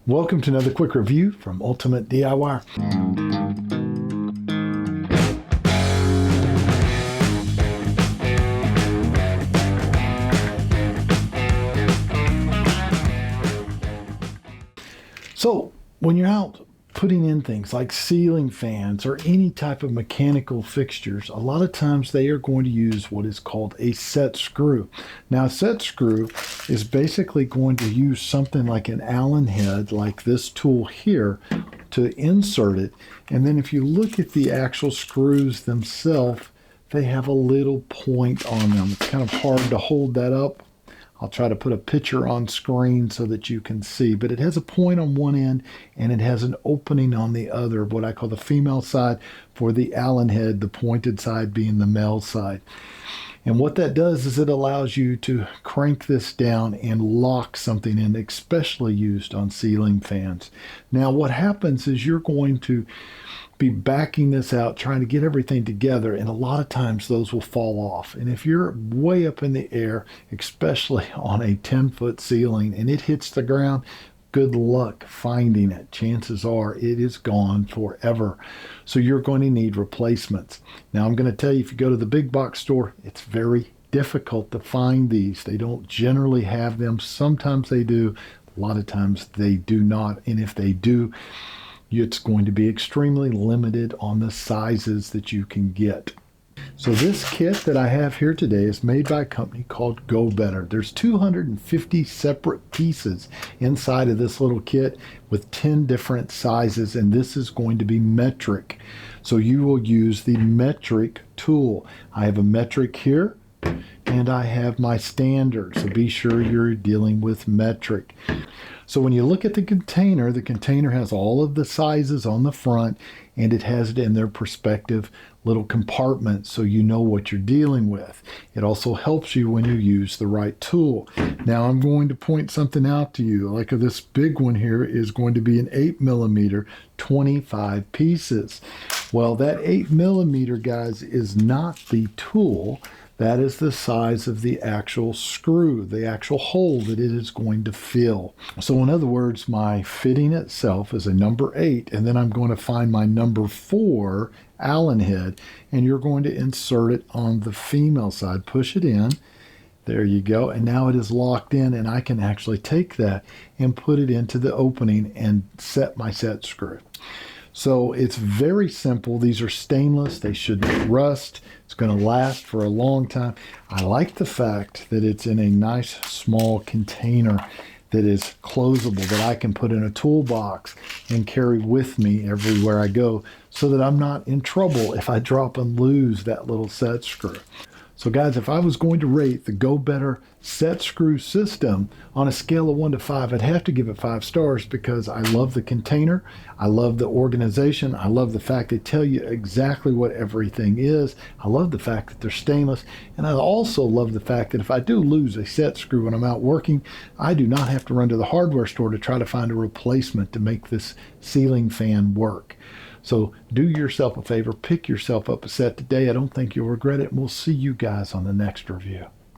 Welcome to another quick review from Ultimate DIY. So when you're out putting in things like ceiling fans or any type of mechanical fixtures, a lot of times they are going to use what is called a set screw. Now, a set screw is basically going to use something like an Allen head, like this tool here, to insert it. And then if you look at the actual screws themselves, they have a little point on them. It's kind of hard to hold that up. I'll try to put a picture on screen so that you can see, but it has a point on one end and it has an opening on the other, what I call the female side for the Allen head, the pointed side being the male side. And what that does is it allows you to crank this down and lock something in, especially used on ceiling fans. Now what happens is you're going to be backing this out, trying to get everything together, and a lot of times those will fall off. And if you're way up in the air, especially on a 10-foot ceiling, and it hits the ground, good luck finding it. Chances are it is gone forever. So you're going to need replacements. Now I'm going to tell you, if you go to the big box store, it's very difficult to find these. They don't generally have them. Sometimes they do. A lot of times they do not. And if they do, it's going to be extremely limited on the sizes that you can get. So this kit that I have here today is made by a company called Go Better. There's 250 separate pieces inside of this little kit with 10 different sizes, and this is going to be metric. So you will use the metric tool. I have a metric here, and I have my standard, so be sure you're dealing with metric. So when you look at the container has all of the sizes on the front, and it has it in their perspective little compartments so you know what you're dealing with. It also helps you when you use the right tool. Now I'm going to point something out to you. Like this big one here is going to be an 8mm, 25 pieces. Well, that 8mm, guys, is not the tool. That is the size of the actual screw, the actual hole that it is going to fill. So in other words, my fitting itself is a number 8, and then I'm going to find my number 4 Allen head, and you're going to insert it on the female side. Push it in. There you go. And now it is locked in, and I can actually take that and put it into the opening and set my set screw. So it's very simple. These are stainless. They shouldn't rust. It's going to last for a long time. I like the fact that it's in a nice small container that is closable, that I can put in a toolbox and carry with me everywhere I go, so that I'm not in trouble if I drop and lose that little set screw. So guys, if I was going to rate the Go Better set screw system on a scale of 1 to 5, I'd have to give it 5 stars because I love the container, I love the organization, I love the fact they tell you exactly what everything is, I love the fact that they're stainless, and I also love the fact that if I do lose a set screw when I'm out working, I do not have to run to the hardware store to try to find a replacement to make this ceiling fan work. So do yourself a favor, pick yourself up a set today. I don't think you'll regret it, and we'll see you guys on the next review.